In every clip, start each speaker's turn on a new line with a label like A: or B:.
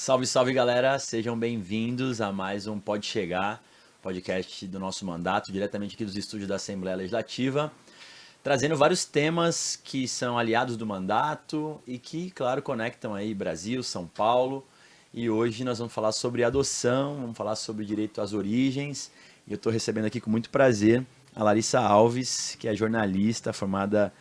A: Salve, salve galera, sejam bem-vindos a mais um Pode Chegar, podcast do nosso mandato, diretamente aqui dos estúdios da Assembleia Legislativa, trazendo vários temas que são aliados do mandato e que, claro, conectam aí Brasil, São Paulo. E hoje nós vamos falar sobre adoção, vamos falar sobre o direito às origens. E eu estou recebendo aqui com muito prazer a Larissa Alves, que é jornalista formada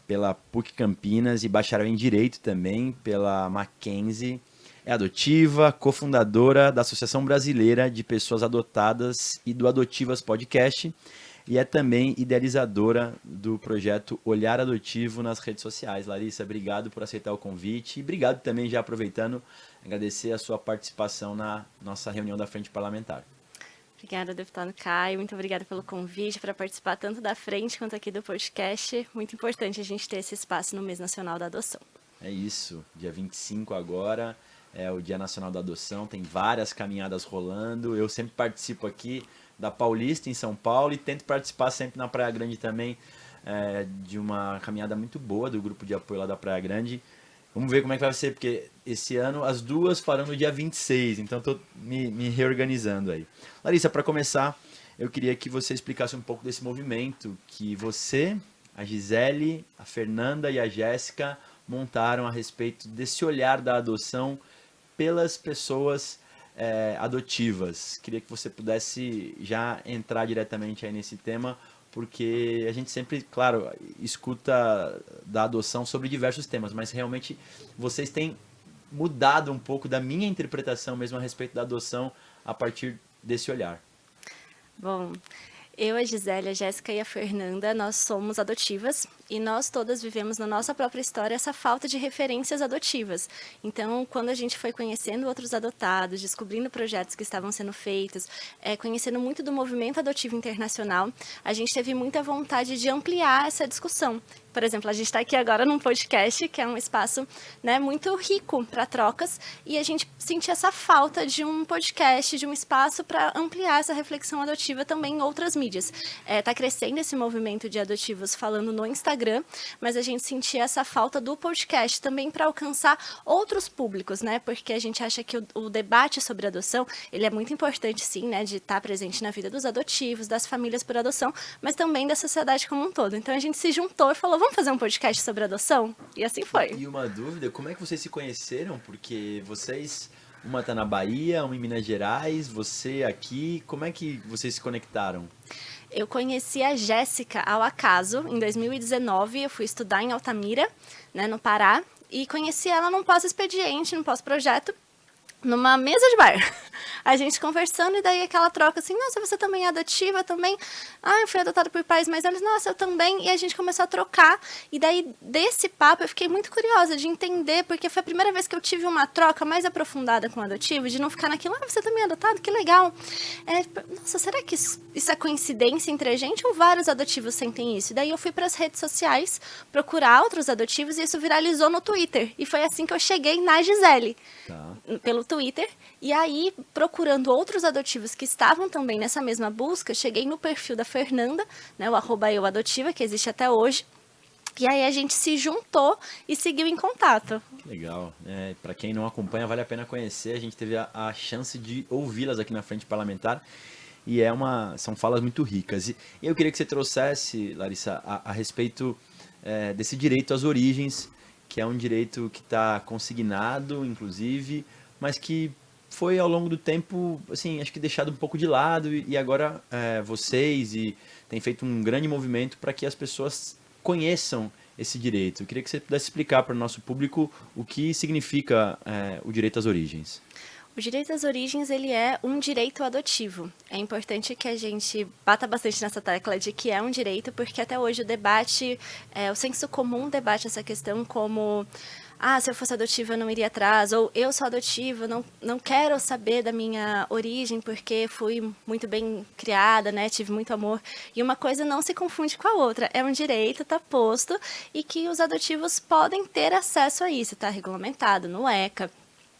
A: pela PUC Campinas e bacharel em Direito também pela Mackenzie. É adotiva, cofundadora da Associação Brasileira de Pessoas Adotadas e do Adotivas Podcast, e é também idealizadora do projeto Olhar Adotivo nas redes sociais. Larissa, obrigado por aceitar o convite e obrigado também, já aproveitando, agradecer a sua participação na nossa reunião da Frente Parlamentar.
B: Obrigada, deputado Caio. Muito obrigada pelo convite para participar tanto da frente quanto aqui do podcast. Muito importante a gente ter esse espaço no Mês Nacional da Adoção.
A: É isso, dia 25 agora é o Dia Nacional da Adoção, tem várias caminhadas rolando. Eu sempre participo aqui da Paulista, em São Paulo, e tento participar sempre na Praia Grande também, de uma caminhada muito boa do grupo de apoio lá da Praia Grande. Vamos ver como é que vai ser, porque esse ano as duas farão no dia 26, então estou me reorganizando aí. Larissa, para começar, eu queria que você explicasse um pouco desse movimento que você, a Gisele, a Fernanda e a Jéssica montaram a respeito desse olhar da adoção pelas pessoas adotivas. Queria que você pudesse já entrar diretamente aí nesse tema, porque a gente sempre, claro, escuta da adoção sobre diversos temas, mas realmente vocês têm mudado um pouco da minha interpretação mesmo a respeito da adoção a partir desse olhar.
B: Bom, eu, a Gisele, a Jéssica e a Fernanda, nós somos adotivas e nós todas vivemos na nossa própria história essa falta de referências adotivas. Então, quando a gente foi conhecendo outros adotados, descobrindo projetos que estavam sendo feitos, conhecendo muito do movimento adotivo internacional, a gente teve muita vontade de ampliar essa discussão. Por exemplo, a gente está aqui agora num podcast, que é um espaço, né, muito rico para trocas, e a gente sentia essa falta de um podcast, de um espaço para ampliar essa reflexão adotiva também em outras mídias. Está crescendo esse movimento de adotivos falando no Instagram, mas a gente sentia essa falta do podcast também para alcançar outros públicos, né? Porque a gente acha que o debate sobre adoção, ele é muito importante, sim, né, de estar presente na vida dos adotivos, das famílias por adoção, mas também da sociedade como um todo. Então a gente se juntou e falou, vamos fazer um podcast sobre adoção? E assim foi.
A: E uma dúvida, como é que vocês se conheceram? Porque vocês, uma tá na Bahia, uma em Minas Gerais, você aqui, como é que vocês se conectaram?
B: Eu conheci a Jéssica ao acaso, em 2019, eu fui estudar em Altamira, né, no Pará, e conheci ela num pós-expediente, num pós-projeto, numa mesa de bar. A gente conversando e daí aquela troca assim, nossa, você também é adotiva também? Ah, eu fui adotada por pais mais velhos, nossa, eu também. E a gente começou a trocar. E daí, desse papo, eu fiquei muito curiosa de entender, porque foi a primeira vez que eu tive uma troca mais aprofundada com o adotivo, de não ficar naquilo, ah, você também é adotado? Que legal. Nossa, será que isso é coincidência entre a gente ou vários adotivos sentem isso? E daí eu fui para as redes sociais procurar outros adotivos e isso viralizou no Twitter. E foi assim que eu cheguei na Gisele.
A: Tá.
B: Pelo Twitter, e aí, procurando outros adotivos que estavam também nessa mesma busca, cheguei no perfil da Fernanda, né, o @euadotiva, que existe até hoje, e aí a gente se juntou e seguiu em contato.
A: Que legal. Para quem não acompanha, vale a pena conhecer. A gente teve a chance de ouvi-las aqui na Frente Parlamentar e são falas muito ricas. E eu queria que você trouxesse, Larissa, a respeito desse direito às origens, que é um direito que está consignado, inclusive, mas que foi ao longo do tempo, assim, acho que deixado um pouco de lado e agora vocês têm feito um grande movimento para que as pessoas conheçam esse direito. Eu queria que você pudesse explicar para o nosso público o que significa o direito às origens.
B: O direito às origens, ele é um direito adotivo. É importante que a gente bata bastante nessa tecla de que é um direito, porque até hoje o debate, o senso comum debate essa questão como se eu fosse adotiva eu não iria atrás, ou eu sou adotiva, não quero saber da minha origem porque fui muito bem criada, né, tive muito amor. E uma coisa não se confunde com a outra, é um direito, está posto, e que os adotivos podem ter acesso a isso, está regulamentado no ECA.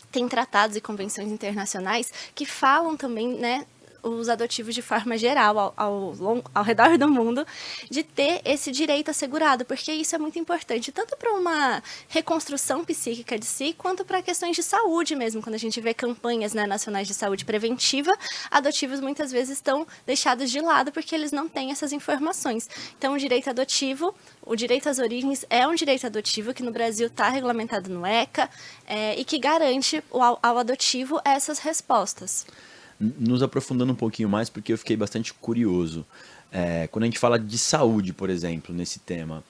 B: Tem tratados e convenções internacionais que falam também, né, os adotivos de forma geral, ao redor do mundo, de ter esse direito assegurado, porque isso é muito importante, tanto para uma reconstrução psíquica de si, quanto para questões de saúde mesmo. Quando a gente vê campanhas, né, nacionais de saúde preventiva, adotivos muitas vezes estão deixados de lado porque eles não têm essas informações. Então, o direito adotivo, o direito às origens é um direito adotivo que no Brasil está regulamentado no ECA, e que garante ao adotivo essas respostas.
A: Nos aprofundando um pouquinho mais, porque eu fiquei bastante curioso. Quando a gente fala de saúde, por exemplo, nesse tema,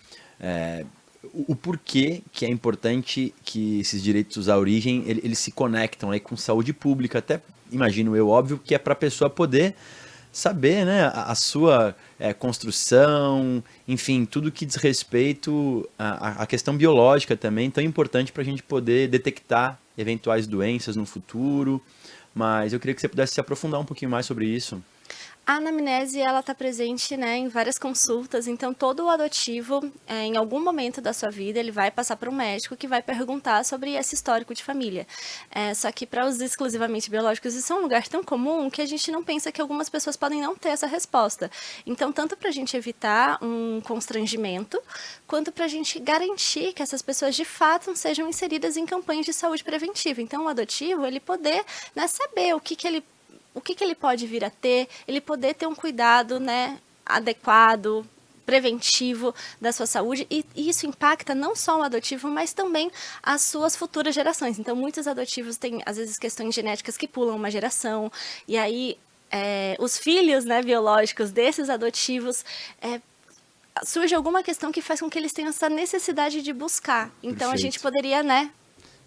A: o porquê que é importante que esses direitos à origem, eles se conectam aí com saúde pública, até, imagino eu, óbvio, que é para a pessoa poder saber, né, a sua construção, enfim, tudo que diz respeito à questão biológica também, tão importante para a gente poder detectar eventuais doenças no futuro. Mas eu queria que você pudesse se aprofundar um pouquinho mais sobre isso.
B: A anamnese, ela está presente, né, em várias consultas, então todo o adotivo, em algum momento da sua vida, ele vai passar para um médico que vai perguntar sobre esse histórico de família. Só que para os exclusivamente biológicos, isso é um lugar tão comum que a gente não pensa que algumas pessoas podem não ter essa resposta. Então, tanto para a gente evitar um constrangimento, quanto para a gente garantir que essas pessoas de fato sejam inseridas em campanhas de saúde preventiva. Então, o adotivo, ele poder, né, saber o que ele pode vir a ter, ele poder ter um cuidado, né, adequado, preventivo da sua saúde, e isso impacta não só o adotivo, mas também as suas futuras gerações. Então, muitos adotivos têm, às vezes, questões genéticas que pulam uma geração, e aí os filhos, né, biológicos desses adotivos surge alguma questão que faz com que eles tenham essa necessidade de buscar. Então,
A: Perfeito.
B: a gente poderia, né,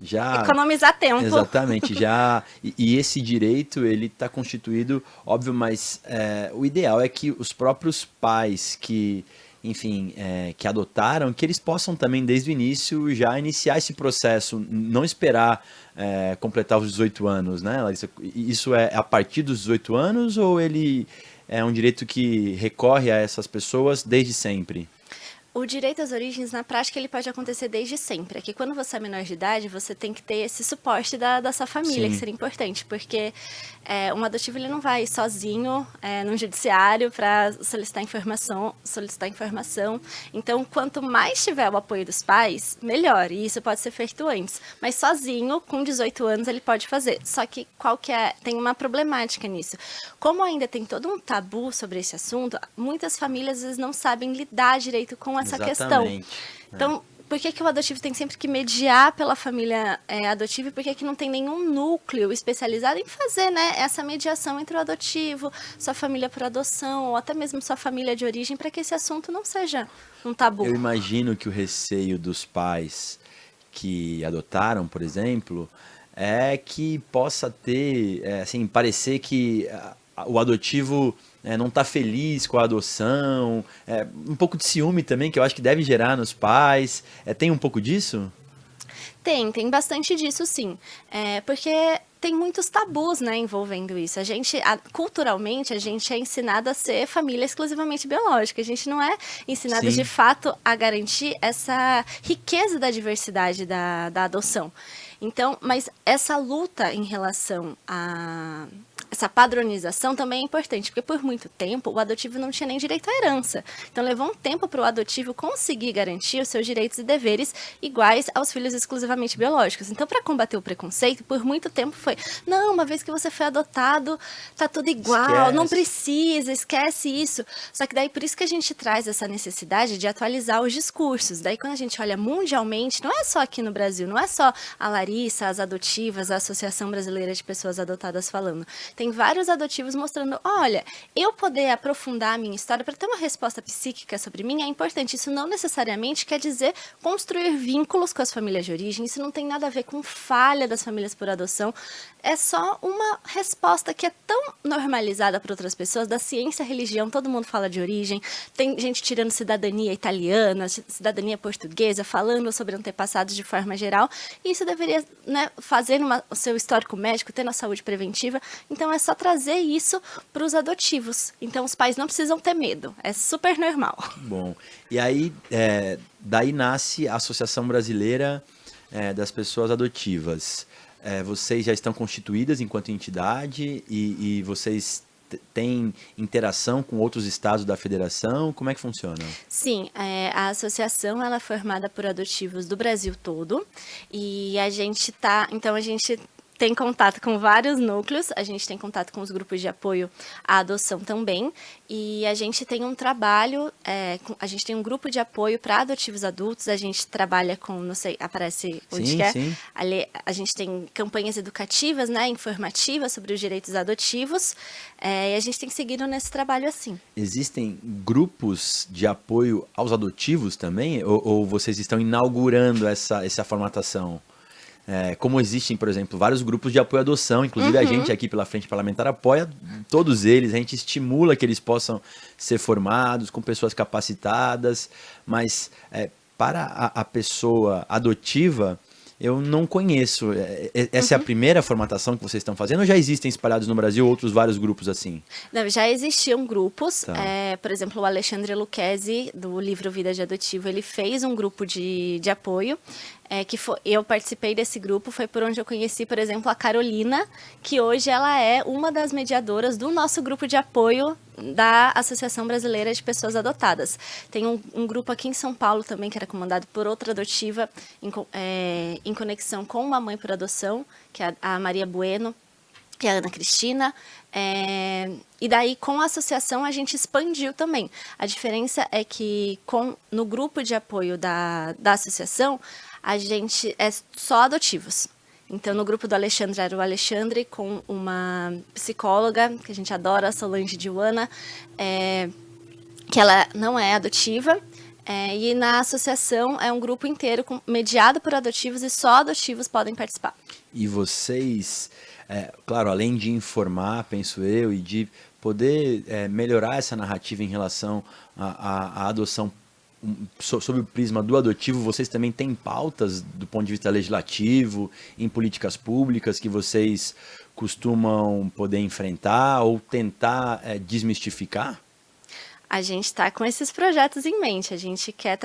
A: Já,
B: economizar tempo.
A: exatamente, já. E esse direito, ele está constituído, óbvio, mas o ideal é que os próprios pais que, enfim, que adotaram, que eles possam também, desde o início, já iniciar esse processo, não esperar completar os 18 anos, né, Larissa? Isso é a partir dos 18 anos ou ele é um direito que recorre a essas pessoas desde sempre?
B: O direito às origens, na prática, ele pode acontecer desde sempre. É que quando você é menor de idade, você tem que ter esse suporte da sua família,
A: Sim.
B: que seria importante, porque um adotivo ele não vai sozinho no judiciário para solicitar informação. Então, quanto mais tiver o apoio dos pais, melhor. E isso pode ser feito antes. Mas sozinho, com 18 anos, ele pode fazer. Só que tem uma problemática nisso. Como ainda tem todo um tabu sobre esse assunto, muitas famílias às vezes não sabem lidar direito com essa questão. Então, por que o adotivo tem sempre que mediar pela família adotiva e por que não tem nenhum núcleo especializado em fazer, né, essa mediação entre o adotivo, sua família por adoção ou até mesmo sua família de origem, para que esse assunto não seja um tabu?
A: Eu imagino que o receio dos pais que adotaram, por exemplo, é que possa ter, assim, parecer que o adotivo não está feliz com a adoção, um pouco de ciúme também, que eu acho que deve gerar nos pais. Tem um pouco disso?
B: Tem bastante disso, sim. Porque tem muitos tabus, né, envolvendo isso. Culturalmente, a gente é ensinado a ser família exclusivamente biológica. A gente não é ensinado,
A: Sim.
B: de fato, a garantir essa riqueza da diversidade da adoção. Então, mas essa luta em relação a essa padronização também é importante, porque por muito tempo o adotivo não tinha nem direito à herança. Então levou um tempo para o adotivo conseguir garantir os seus direitos e deveres iguais aos filhos exclusivamente biológicos. Então, para combater o preconceito, por muito tempo foi, não, uma vez que você foi adotado, tá tudo igual, não precisa, esquece isso. Só que daí por isso que a gente traz essa necessidade de atualizar os discursos. Daí quando a gente olha mundialmente, não é só aqui no Brasil, não é só a Larissa, as adotivas, a Associação Brasileira de Pessoas Adotadas falando. Tem vários adotivos mostrando, olha, eu poder aprofundar a minha história para ter uma resposta psíquica sobre mim é importante. Isso não necessariamente quer dizer construir vínculos com as famílias de origem, isso não tem nada a ver com falha das famílias por adoção, é só uma resposta que é tão normalizada para outras pessoas, da ciência, religião, todo mundo fala de origem, tem gente tirando cidadania italiana, cidadania portuguesa, falando sobre antepassados de forma geral, e isso deveria, né, fazer o seu histórico médico, tendo a saúde preventiva. Então é só trazer isso para os adotivos. Então os pais não precisam ter medo, é super normal.
A: Bom, e aí daí nasce a Associação Brasileira das Pessoas Adotivas. Vocês já estão constituídas enquanto entidade e vocês tem interação com outros estados da federação? Como é que funciona?
B: Sim, a associação ela é formada por adotivos do Brasil todo e então a gente tem contato com vários núcleos, a gente tem contato com os grupos de apoio à adoção também, e a gente tem um trabalho, a gente tem um grupo de apoio para adotivos adultos, a gente trabalha com, não sei, aparece onde
A: Sim,
B: quer,
A: sim.
B: ali, a gente tem campanhas educativas, né, informativas sobre os direitos adotivos, e a gente tem seguido nesse trabalho assim.
A: Existem grupos de apoio aos adotivos também? Ou vocês estão inaugurando essa formatação? Como existem, por exemplo, vários grupos de apoio à adoção, inclusive a gente aqui pela Frente Parlamentar apoia todos eles, a gente estimula que eles possam ser formados com pessoas capacitadas, mas para a pessoa adotiva, eu não conheço. Essa é a primeira formatação que vocês estão fazendo ou já existem espalhados no Brasil outros vários grupos assim?
B: Não, já existiam grupos,
A: Tá.
B: por exemplo, o Alexandre Lucchesi, do livro Vida de Adotivo, ele fez um grupo de apoio, eu participei desse grupo, foi por onde eu conheci, por exemplo, a Carolina, que hoje ela é uma das mediadoras do nosso grupo de apoio da Associação Brasileira de Pessoas Adotadas. Tem um grupo aqui em São Paulo também, que era comandado por outra adotiva, em conexão com uma mãe por adoção, que é a Maria Bueno, e a Ana Cristina, e daí com a associação a gente expandiu também. A diferença é que no grupo de apoio da associação, a gente é só adotivos. Então, no grupo do Alexandre, era o Alexandre com uma psicóloga, que a gente adora, a Solange Diwana, que ela não é adotiva, e na associação é um grupo inteiro mediado por adotivos e só adotivos podem participar.
A: E vocês, claro, além de informar, penso eu, e de poder melhorar essa narrativa em relação à adoção sob o prisma do adotivo, vocês também têm pautas do ponto de vista legislativo, em políticas públicas que vocês costumam poder enfrentar ou tentar desmistificar?
B: A gente está com esses projetos em mente, a gente quer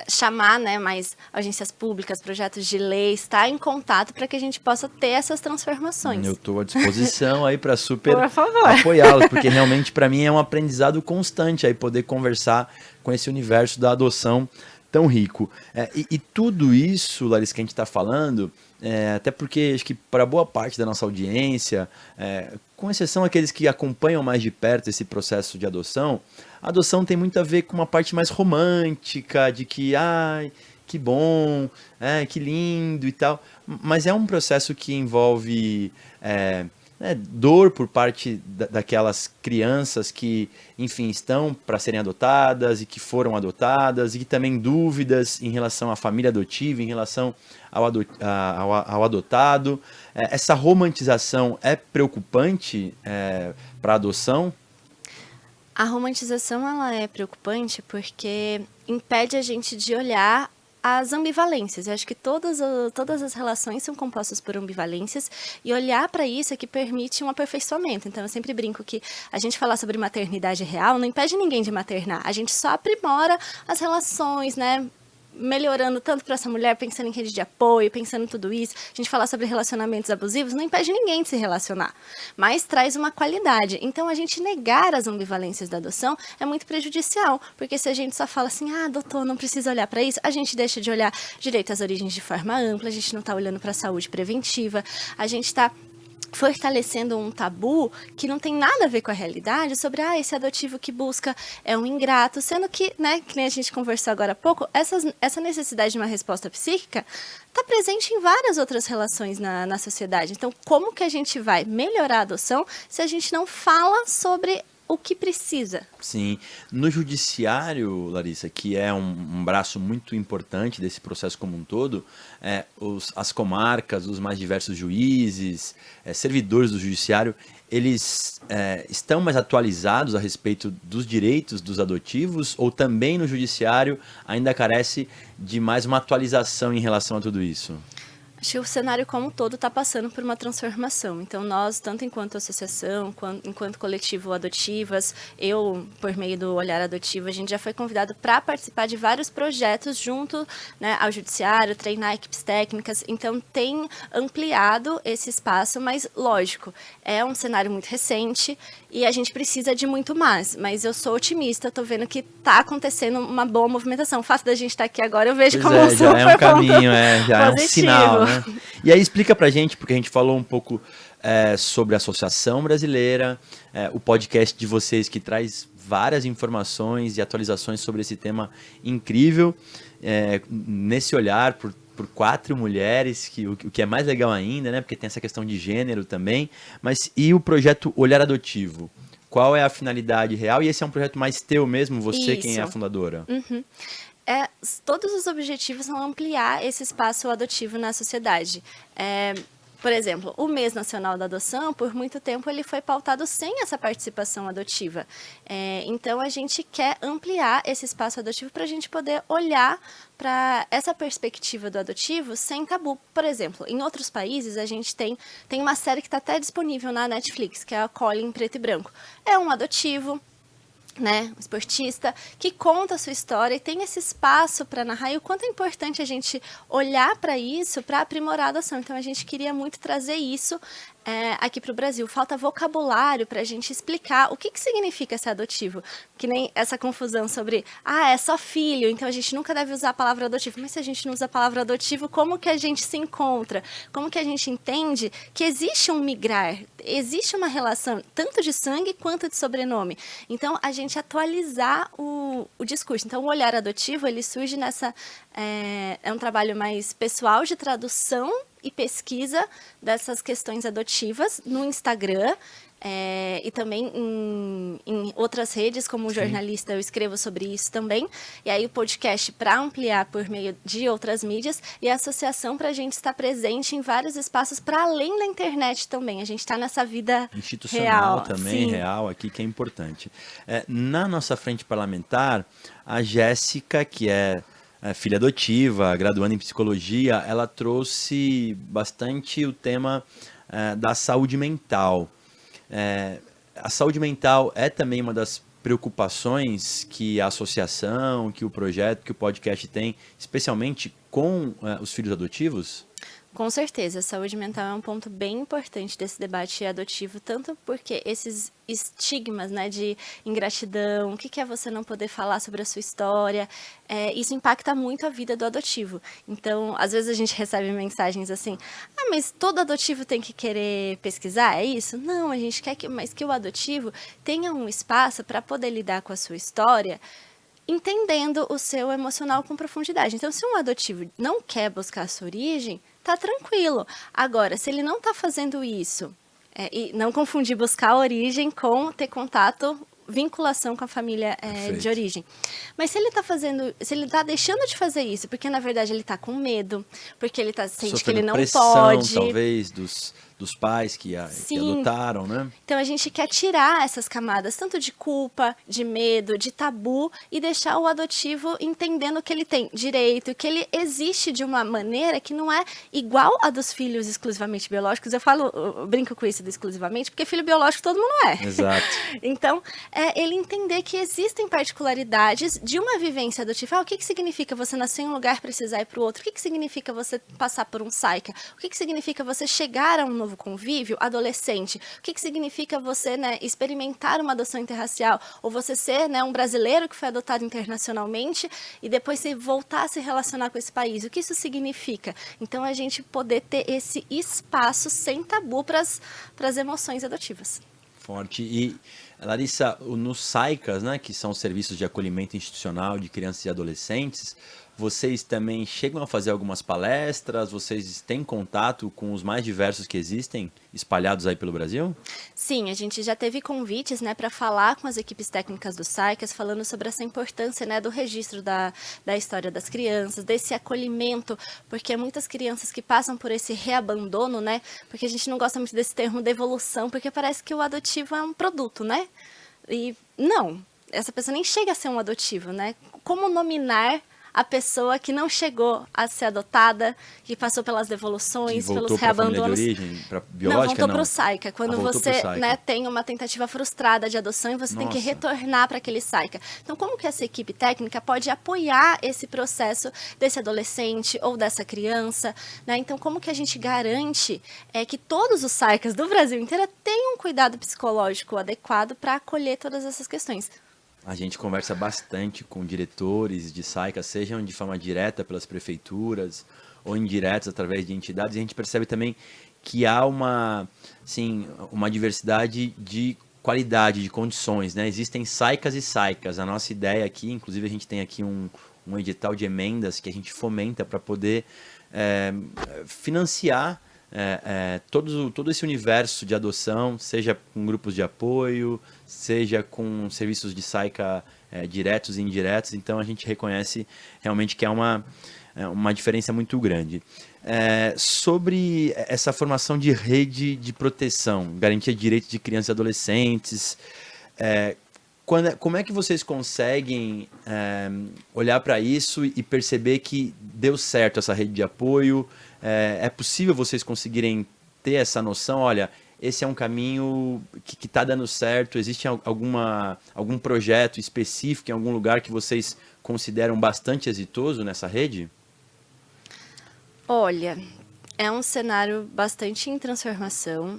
B: chamar, né, mais agências públicas, projetos de lei, estar em contato para que a gente possa ter essas transformações.
A: Eu estou à disposição aí para super
B: Por favor.
A: apoiá-los, porque realmente para mim é um aprendizado constante aí poder conversar com esse universo da adoção tão rico. E tudo isso, Larissa, que a gente está falando, até porque acho que para boa parte da nossa audiência, com exceção aqueles que acompanham mais de perto esse processo de adoção, a adoção tem muito a ver com uma parte mais romântica, de que, ai, que bom, que lindo e tal, mas é um processo que envolve dor por parte daquelas crianças que, enfim, estão para serem adotadas e que foram adotadas, e também dúvidas em relação à família adotiva, em relação ao adotado. Essa romantização é preocupante para a adoção?
B: A romantização ela é preocupante porque impede a gente de olhar as ambivalências. Eu acho que todas as relações são compostas por ambivalências e olhar para isso é que permite um aperfeiçoamento. Então, eu sempre brinco que a gente falar sobre maternidade real não impede ninguém de maternar. A gente só aprimora as relações, né? Melhorando tanto para essa mulher, pensando em rede de apoio, pensando em tudo isso. A gente falar sobre relacionamentos abusivos não impede ninguém de se relacionar, mas traz uma qualidade. Então, a gente negar as ambivalências da adoção é muito prejudicial, porque se a gente só fala assim, doutor, não precisa olhar para isso, a gente deixa de olhar direito às origens de forma ampla, a gente não está olhando para a saúde preventiva, a gente está fortalecendo um tabu que não tem nada a ver com a realidade sobre esse adotivo que busca é um ingrato, sendo que, né, que nem a gente conversou agora há pouco, essa necessidade de uma resposta psíquica está presente em várias outras relações na sociedade. Então, como que a gente vai melhorar a adoção se a gente não fala sobre o que precisa?
A: Sim. No judiciário, Larissa, que é um braço muito importante desse processo como um todo, as comarcas, os mais diversos juízes, servidores do judiciário, eles estão mais atualizados a respeito dos direitos dos adotivos ou também no judiciário ainda carece de mais uma atualização em relação a tudo isso?
B: Acho que o cenário como um todo está passando por uma transformação. Então, nós, tanto enquanto associação, enquanto coletivo Adotivas, eu, por meio do Olhar Adotivo, a gente já foi convidado para participar de vários projetos junto, né, ao judiciário, treinar equipes técnicas. Então, tem ampliado esse espaço, mas, lógico, é um cenário muito recente e a gente precisa de muito mais. Mas eu sou otimista, estou vendo que está acontecendo uma boa movimentação. O fato da gente estar aqui agora, eu vejo como um super
A: já é um caminho, já é um
B: positivo.
A: sinal, né? E aí explica pra gente, porque a gente falou um pouco sobre a Associação Brasileira, o podcast de vocês que traz várias informações e atualizações sobre esse tema incrível, nesse olhar por 4 mulheres, o que é mais legal ainda, né? Porque tem essa questão de gênero também. Mas e o projeto Olhar Adotivo? Qual é a finalidade real? E esse é um projeto mais teu mesmo, você quem é a fundadora?
B: Uhum. Todos os objetivos são ampliar esse espaço adotivo na sociedade. Por exemplo, o Mês Nacional da Adoção, por muito tempo, ele foi pautado sem essa participação adotiva. Então, a gente quer ampliar esse espaço adotivo para a gente poder olhar para essa perspectiva do adotivo sem tabu. Por exemplo, em outros países, a gente tem uma série que está até disponível na Netflix, que é a Collie em Preto e Branco. É um adotivo, né, um esportista, que conta a sua história e tem esse espaço para narrar, e o quanto é importante a gente olhar para isso para aprimorar a adoção. Então, a gente queria muito trazer isso aqui para o Brasil. Falta vocabulário para a gente explicar o que significa ser adotivo. Que nem essa confusão sobre, é só filho, então a gente nunca deve usar a palavra adotivo. Mas se a gente não usa a palavra adotivo, como que a gente se encontra? Como que a gente entende que existe um migrar? Existe uma relação tanto de sangue quanto de sobrenome. Então, a gente atualizar o discurso. Então, o Olhar Adotivo, ele surge nessa... É um trabalho mais pessoal de tradução e pesquisa dessas questões adotivas no Instagram, e também em outras redes, como jornalista eu escrevo sobre isso também, e aí o podcast para ampliar por meio de outras mídias, e a associação para a gente estar presente em vários espaços para além da internet também. A gente está nessa vida
A: institucional
B: real,
A: também,
B: sim.
A: real aqui, que é importante. Na nossa frente parlamentar, a Jéssica, que é filha adotiva, graduando em psicologia, ela trouxe bastante o tema da saúde mental. A saúde mental é também uma das preocupações que a associação, que o projeto, que o podcast tem, especialmente com os filhos adotivos?
B: Com certeza, a saúde mental é um ponto bem importante desse debate adotivo, tanto porque esses estigmas, né, de ingratidão, o que é você não poder falar sobre a sua história, isso impacta muito a vida do adotivo. Então, às vezes a gente recebe mensagens assim, mas todo adotivo tem que querer pesquisar, é isso? Não, a gente quer que o adotivo tenha um espaço para poder lidar com a sua história, entendendo o seu emocional com profundidade. Então, se um adotivo não quer buscar a sua origem, tá tranquilo. Agora, se ele não está fazendo isso, e não confundir buscar a origem com ter contato, vinculação com a família de origem. Mas se ele está deixando de fazer isso, porque na verdade ele está com medo, porque ele sente que ele não pode.
A: Talvez dos pais que adotaram, né?
B: Então a gente quer tirar essas camadas, tanto de culpa, de medo, de tabu, e deixar o adotivo entendendo que ele tem direito, que ele existe de uma maneira que não é igual a dos filhos exclusivamente biológicos. Eu brinco com isso do exclusivamente, porque filho biológico todo mundo é.
A: Exato.
B: Então, ele entender que existem particularidades de uma vivência adotiva. O que significa você nascer em um lugar e precisar ir para o outro? O que significa você passar por um SAICA? O que significa você chegar a um novo convívio adolescente? O que significa você, né, experimentar uma adoção interracial? Ou você ser, né, um brasileiro que foi adotado internacionalmente e depois você voltar a se relacionar com esse país? O que isso significa? Então, a gente poder ter esse espaço sem tabu para as emoções adotivas.
A: Forte. E, Larissa, nos SAICAs, né, que são os serviços de acolhimento institucional de crianças e adolescentes, vocês também chegam a fazer algumas palestras? Vocês têm contato com os mais diversos que existem, espalhados aí pelo Brasil?
B: Sim, a gente já teve convites, né, para falar com as equipes técnicas do SAICAS, falando sobre essa importância, né, do registro da história das crianças, desse acolhimento, porque muitas crianças que passam por esse reabandono, né, porque a gente não gosta muito desse termo devolução, porque parece que o adotivo é um produto, né? E não, essa pessoa nem chega a ser um adotivo, né? Como nominar a pessoa que não chegou a ser adotada, que passou pelas devoluções,
A: Que
B: pelos
A: voltou para a família de
B: reabandonos.
A: origem, para
B: Não,
A: biológica,
B: voltou
A: não?
B: para o SAICA. Quando
A: Voltou pro
B: você,
A: SAICA.
B: né, tem uma tentativa frustrada de adoção e você tem que
A: Nossa.
B: retornar para aquele SAICA. Então, como que essa equipe técnica pode apoiar esse processo desse adolescente ou dessa criança, né? Então, como que a gente garante que todos os SAICAs do Brasil inteiro tenham um cuidado psicológico adequado para acolher todas essas questões?
A: A gente conversa bastante com diretores de SAICA, sejam de forma direta pelas prefeituras ou indiretas através de entidades, e a gente percebe também que há uma diversidade de qualidade, de condições, né? Existem SAICAs e SAICAs. A nossa ideia aqui, inclusive a gente tem aqui um edital de emendas que a gente fomenta para poder financiar todo esse universo de adoção, seja com grupos de apoio, seja com serviços de SAICA diretos e indiretos. Então a gente reconhece realmente que é uma diferença muito grande. Sobre essa formação de rede de proteção, garantia de direitos de crianças e adolescentes, como é que vocês conseguem olhar para isso e perceber que deu certo essa rede de apoio? É possível vocês conseguirem ter essa noção? Olha, esse é um caminho que está dando certo. Existe algum projeto específico em algum lugar que vocês consideram bastante exitoso nessa rede?
B: Olha, é um cenário bastante em transformação.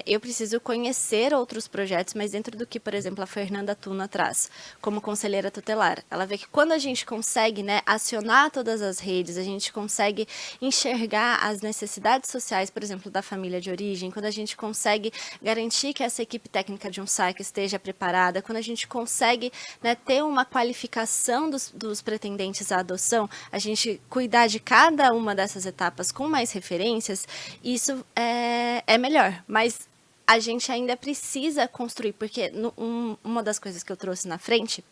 B: Eu preciso conhecer outros projetos, mas dentro do que, por exemplo, a Fernanda Tuna traz como conselheira tutelar. Ela vê que quando a gente consegue, né, acionar todas as redes, a gente consegue enxergar as necessidades sociais, por exemplo, da família de origem, quando a gente consegue garantir que essa equipe técnica de um SAICA esteja preparada, quando a gente consegue, né, ter uma qualificação dos pretendentes à adoção, a gente cuidar de cada uma dessas etapas com mais referências, isso é melhor. Mas a gente ainda precisa construir, porque uma das coisas que eu trouxe na frente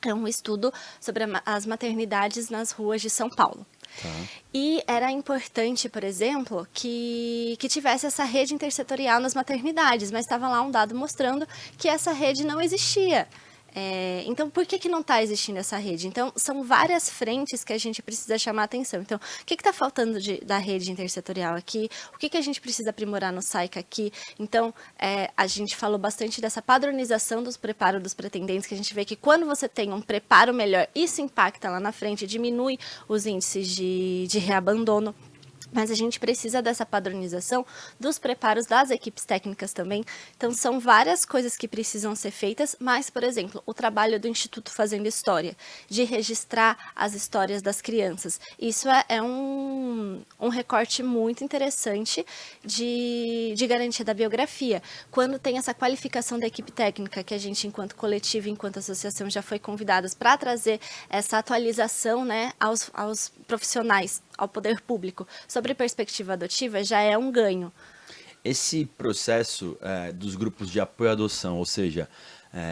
B: é um estudo sobre as maternidades nas ruas de São Paulo. Tá. E era importante, por exemplo, que tivesse essa rede intersetorial nas maternidades, mas estava lá um dado mostrando que essa rede não existia. Então, por que não está existindo essa rede? Então, são várias frentes que a gente precisa chamar a atenção. Então, o que está faltando da rede intersetorial aqui? O que a gente precisa aprimorar no SAICA aqui? Então, a gente falou bastante dessa padronização dos preparos dos pretendentes, que a gente vê que quando você tem um preparo melhor, isso impacta lá na frente, diminui os índices de reabandono. Mas a gente precisa dessa padronização dos preparos das equipes técnicas também. Então, são várias coisas que precisam ser feitas, mas, por exemplo, o trabalho do Instituto Fazendo História, de registrar as histórias das crianças. Isso é um recorte muito interessante de garantia da biografia. Quando tem essa qualificação da equipe técnica, que a gente, enquanto coletivo, enquanto associação, já foi convidadas para trazer essa atualização, né, aos profissionais, ao poder público, sobre perspectiva adotiva, já é um ganho.
A: Esse processo dos grupos de apoio à adoção, ou seja,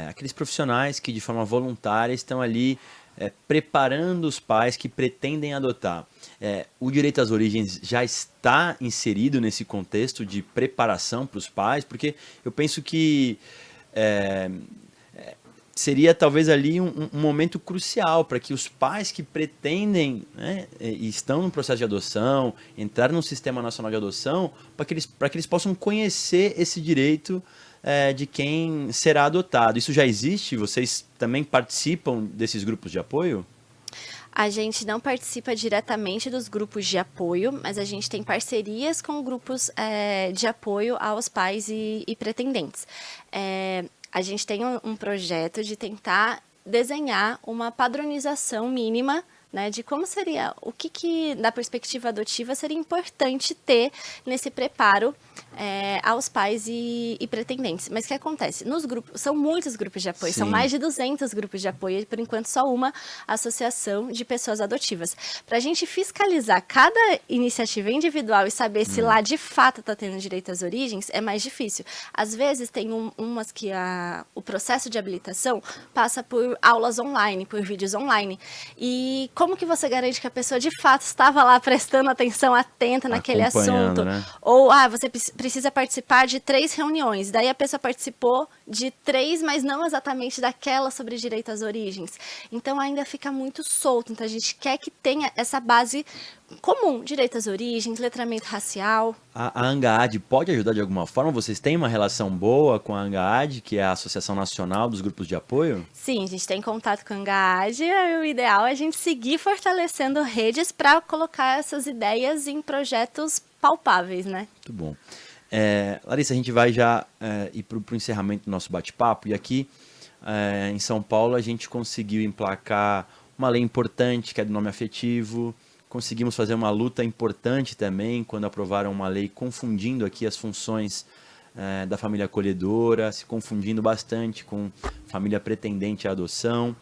A: aqueles profissionais que de forma voluntária estão ali preparando os pais que pretendem adotar. O direito às origens já está inserido nesse contexto de preparação para os pais, porque eu penso que seria talvez ali um momento crucial para que os pais que pretendem, né, e estão no processo de adoção, entrar no Sistema Nacional de Adoção, para que eles possam conhecer esse direito de quem será adotado. Isso já existe? Vocês também participam desses grupos de apoio?
B: A gente não participa diretamente dos grupos de apoio, mas a gente tem parcerias com grupos de apoio aos pais e pretendentes. A gente tem um projeto de tentar desenhar uma padronização mínima, né, de como seria, o que da perspectiva adotiva seria importante ter nesse preparo aos pais e pretendentes. Mas o que acontece? Nos grupos, são muitos grupos de apoio, Sim. São mais de 200 grupos de apoio, e por enquanto só uma associação de pessoas adotivas. Para a gente fiscalizar cada iniciativa individual e saber se lá de fato está tendo direito às origens, é mais difícil. Às vezes tem umas que o processo de habilitação passa por aulas online, por vídeos online. E como que você garante que a pessoa de fato estava lá prestando atenção atenta naquele assunto?
A: Né?
B: Ou, você precisa participar de 3 reuniões. Daí a pessoa participou de 3, mas não exatamente daquela sobre direito às origens. Então ainda fica muito solto. Então a gente quer que tenha essa base comum, direito às origens, letramento racial.
A: A ANGAAD pode ajudar de alguma forma? Vocês têm uma relação boa com a ANGAAD, que é a Associação Nacional dos Grupos de Apoio?
B: Sim, a gente tem contato com a ANGAAD e o ideal é a gente seguir fortalecendo redes para colocar essas ideias em projetos palpáveis, né?
A: Muito bom. Larissa, a gente vai já ir para o encerramento do nosso bate-papo. E aqui em São Paulo a gente conseguiu emplacar uma lei importante, que é do nome afetivo. Conseguimos fazer uma luta importante também quando aprovaram uma lei confundindo aqui as funções da família acolhedora, se confundindo bastante com família pretendente à adoção.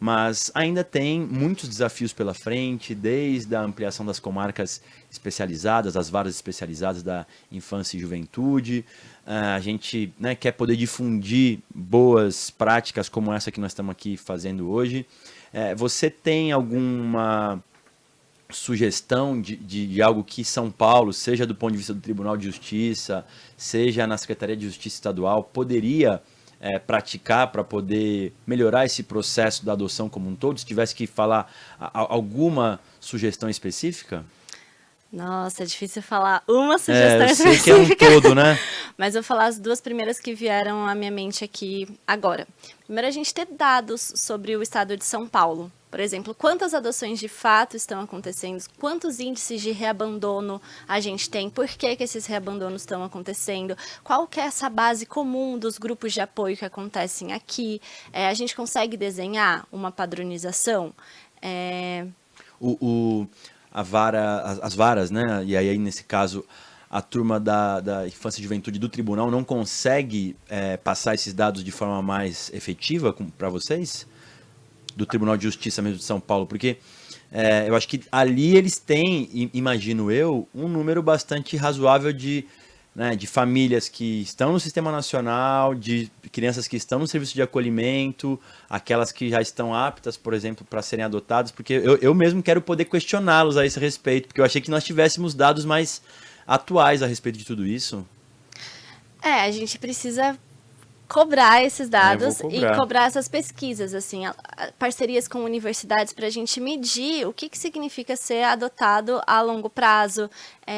A: Mas ainda tem muitos desafios pela frente, desde a ampliação das comarcas especializadas, as varas especializadas da infância e juventude. A gente, né, quer poder difundir boas práticas como essa que nós estamos aqui fazendo hoje. Você tem alguma sugestão de algo que São Paulo, seja do ponto de vista do Tribunal de Justiça, seja na Secretaria de Justiça Estadual, poderia praticar para poder melhorar esse processo da adoção como um todo? Se tivesse que falar alguma sugestão específica?
B: Nossa, é difícil falar uma sugestão
A: eu sei
B: específica.
A: que é um todo, né?
B: Mas eu vou falar as duas primeiras que vieram à minha mente aqui agora. Primeiro, a gente ter dados sobre o estado de São Paulo. Por exemplo, quantas adoções de fato estão acontecendo, quantos índices de reabandono a gente tem, por que esses reabandonos estão acontecendo, qual que é essa base comum dos grupos de apoio que acontecem aqui. A gente consegue desenhar uma padronização?
A: As varas, né? E aí, nesse caso, a turma da Infância e Juventude do Tribunal não consegue passar esses dados de forma mais efetiva para vocês? Do Tribunal de Justiça mesmo de São Paulo, porque eu acho que ali eles têm, imagino eu, um número bastante razoável de famílias que estão no Sistema Nacional, de crianças que estão no serviço de acolhimento, aquelas que já estão aptas, por exemplo, para serem adotadas, porque eu mesmo quero poder questioná-los a esse respeito, porque eu achei que nós tivéssemos dados mais atuais a respeito de tudo isso.
B: A gente precisa cobrar esses dados e cobrar essas pesquisas, assim, parcerias com universidades para a gente medir o que significa ser adotado a longo prazo,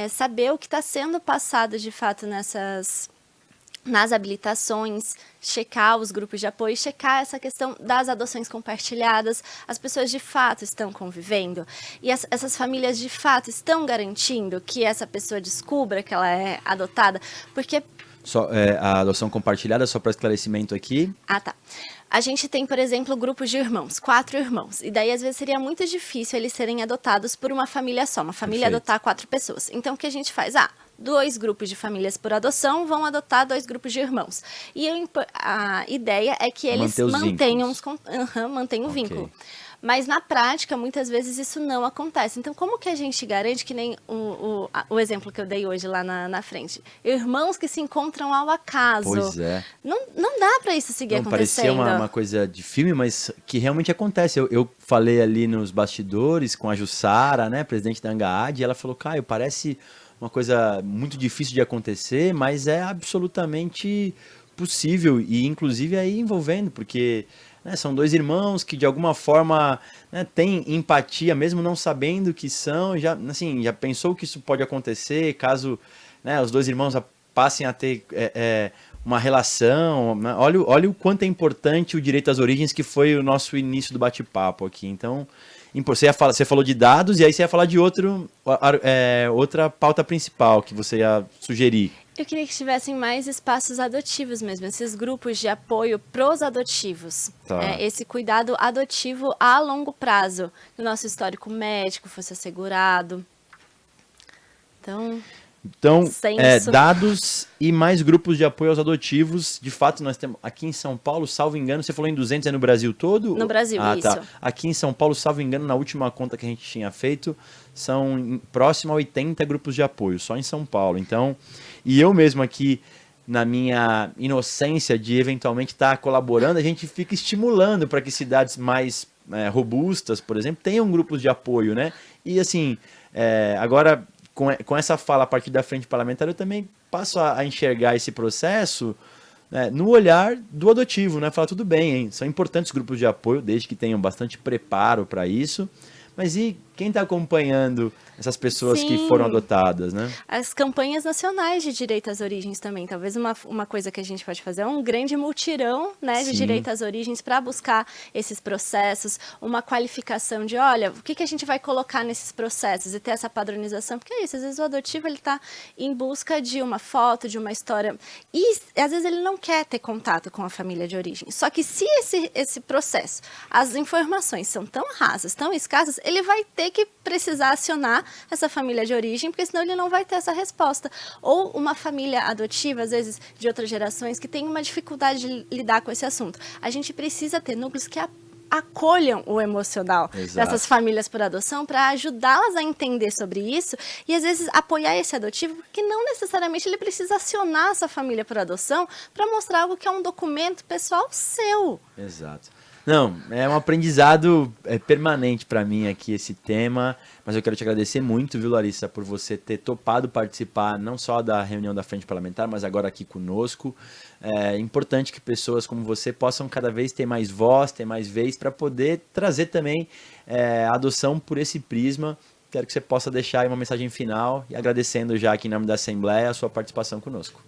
B: saber o que está sendo passado de fato nas habilitações, checar os grupos de apoio, checar essa questão das adoções compartilhadas, as pessoas de fato estão convivendo e essas famílias de fato estão garantindo que essa pessoa descubra que ela é adotada, porque
A: a adoção compartilhada, só para esclarecimento aqui.
B: Tá. A gente tem, por exemplo, grupos de irmãos, 4 irmãos. E daí, às vezes, seria muito difícil eles serem adotados por uma família só. Uma família adotar 4 pessoas. Então, o que a gente faz? 2 grupos de famílias por adoção vão adotar 2 grupos de irmãos. E a ideia é que eles mantenham o vínculo. Mas na prática, muitas vezes isso não acontece. Então, como que a gente garante que nem o exemplo que eu dei hoje lá na frente? Irmãos que se encontram ao acaso.
A: Pois é.
B: Não dá para isso seguir acontecendo.
A: Parecia uma coisa de filme, mas que realmente acontece. Eu falei ali nos bastidores com a Jussara, né, presidente da ANGAAD, e ela falou, Caio, parece uma coisa muito difícil de acontecer, mas é absolutamente possível e inclusive aí envolvendo, porque são 2 irmãos que de alguma forma têm empatia, mesmo não sabendo que são, já pensou que isso pode acontecer caso os 2 irmãos passem a ter uma relação. Olha o quanto é importante o direito às origens, que foi o nosso início do bate-papo aqui. Então, você falou de dados e aí você ia falar de outra pauta principal que você ia sugerir.
B: Eu queria que tivessem mais espaços adotivos mesmo, esses grupos de apoio pros adotivos.
A: Tá.
B: Esse cuidado adotivo a longo prazo, que o nosso histórico médico fosse assegurado. Então
A: dados e mais grupos de apoio aos adotivos. De fato, nós temos aqui em São Paulo, salvo engano, você falou em 200, é no Brasil todo?
B: No Brasil, isso.
A: Tá. Aqui em São Paulo, salvo engano, na última conta que a gente tinha feito, são próximo a 80 grupos de apoio, só em São Paulo. Então, e eu mesmo aqui, na minha inocência de eventualmente estar colaborando, a gente fica estimulando para que cidades mais robustas, por exemplo, tenham grupos de apoio, né? E assim, agora, com essa fala a partir da frente parlamentar, eu também passo a enxergar esse processo no olhar do adotivo, né? Falar, tudo bem, hein? São importantes grupos de apoio, desde que tenham bastante preparo para isso. Mas e quem está acompanhando essas pessoas que foram
B: Sim.
A: adotadas, né?
B: As campanhas nacionais de direito às origens também. Talvez uma coisa que a gente pode fazer é um grande mutirão, né, de
A: Sim.
B: direito às origens para buscar esses processos, uma qualificação de, olha, o que a gente vai colocar nesses processos e ter essa padronização, porque é isso, às vezes o adotivo ele está em busca de uma foto, de uma história, e às vezes ele não quer ter contato com a família de origem. Só que se esse processo, as informações são tão rasas, tão escassas, ele vai ter que precisar acionar essa família de origem, porque senão ele não vai ter essa resposta. Ou uma família adotiva, às vezes, de outras gerações, que tem uma dificuldade de lidar com esse assunto. A gente precisa ter núcleos que acolham o emocional dessas famílias por adoção para ajudá-las a entender sobre isso e, às vezes, apoiar esse adotivo, porque não necessariamente ele precisa acionar essa família por adoção para mostrar algo que é um documento pessoal seu.
A: Exato. Não, é um aprendizado permanente para mim aqui esse tema, mas eu quero te agradecer muito, viu, Larissa, por você ter topado participar não só da reunião da Frente Parlamentar, mas agora aqui conosco. É importante que pessoas como você possam cada vez ter mais voz, ter mais vez, para poder trazer também a adoção por esse prisma. Quero que você possa deixar aí uma mensagem final e agradecendo já aqui em nome da Assembleia a sua participação conosco.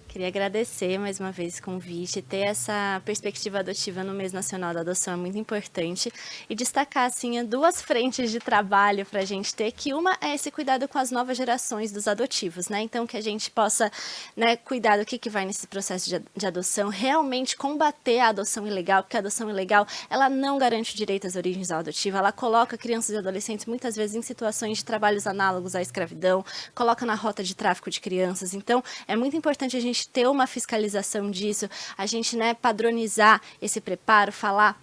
B: Queria agradecer mais uma vez o convite, ter essa perspectiva adotiva no mês nacional da adoção é muito importante e destacar assim duas frentes de trabalho para a gente ter, que uma é esse cuidado com as novas gerações dos adotivos, né? Então que a gente possa, né, cuidar do que vai nesse processo de adoção, realmente combater a adoção ilegal, porque a adoção ilegal ela não garante o direito às origens ao adotivo, ela coloca crianças e adolescentes muitas vezes em situações de trabalhos análogos à escravidão, coloca na rota de tráfico de crianças. Então é muito importante a gente ter uma fiscalização disso, a gente, né, padronizar esse preparo, falar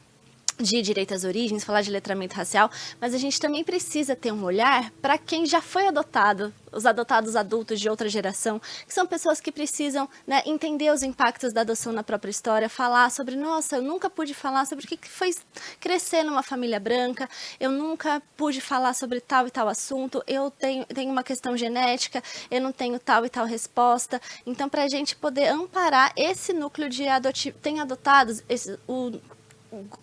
B: de direito às origens, falar de letramento racial, mas a gente também precisa ter um olhar para quem já foi adotado, os adotados adultos de outra geração, que são pessoas que precisam, né, entender os impactos da adoção na própria história, falar sobre, nossa, eu nunca pude falar sobre o que foi crescer numa família branca, eu nunca pude falar sobre tal e tal assunto, eu tenho uma questão genética, eu não tenho tal e tal resposta. Então, para a gente poder amparar esse núcleo de tem adotados, o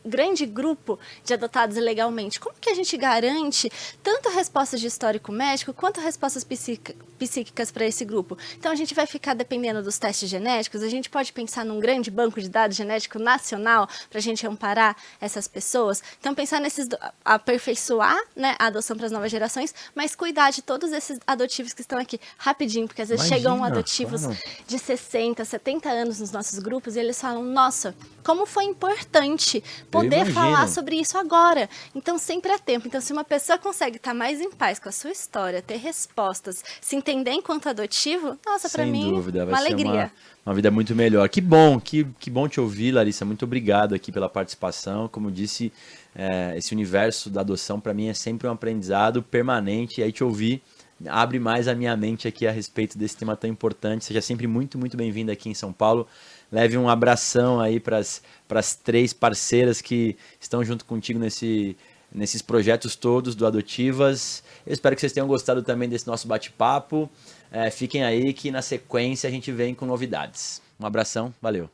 B: grande grupo de adotados ilegalmente, como que a gente garante tanto respostas de histórico médico quanto respostas psíquicas para esse grupo? Então a gente vai ficar dependendo dos testes genéticos, a gente pode pensar num grande banco de dados genético nacional para a gente amparar essas pessoas. Então pensar nesses, aperfeiçoar, né, a adoção para as novas gerações, mas cuidar de todos esses adotivos que estão aqui rapidinho, porque às vezes chegam adotivos de 60, 70 anos nos nossos grupos e eles falam, nossa, como foi importante poder falar sobre isso agora. Então, sempre é tempo. Então, se uma pessoa consegue estar mais em paz com a sua história, ter respostas, se entender enquanto adotivo, nossa, para mim,
A: dúvida, vai
B: uma
A: ser
B: alegria.
A: Uma vida muito melhor. Que bom te ouvir, Larissa. Muito obrigado aqui pela participação. Como disse, esse universo da adoção, para mim, é sempre um aprendizado permanente. E aí te ouvir abre mais a minha mente aqui a respeito desse tema tão importante. Seja sempre muito, muito bem-vindo aqui em São Paulo. Leve um abração aí para as 3 parceiras que estão junto contigo nesses projetos todos do Adotivas. Eu espero que vocês tenham gostado também desse nosso bate-papo. Fiquem aí que na sequência a gente vem com novidades. Um abração, valeu!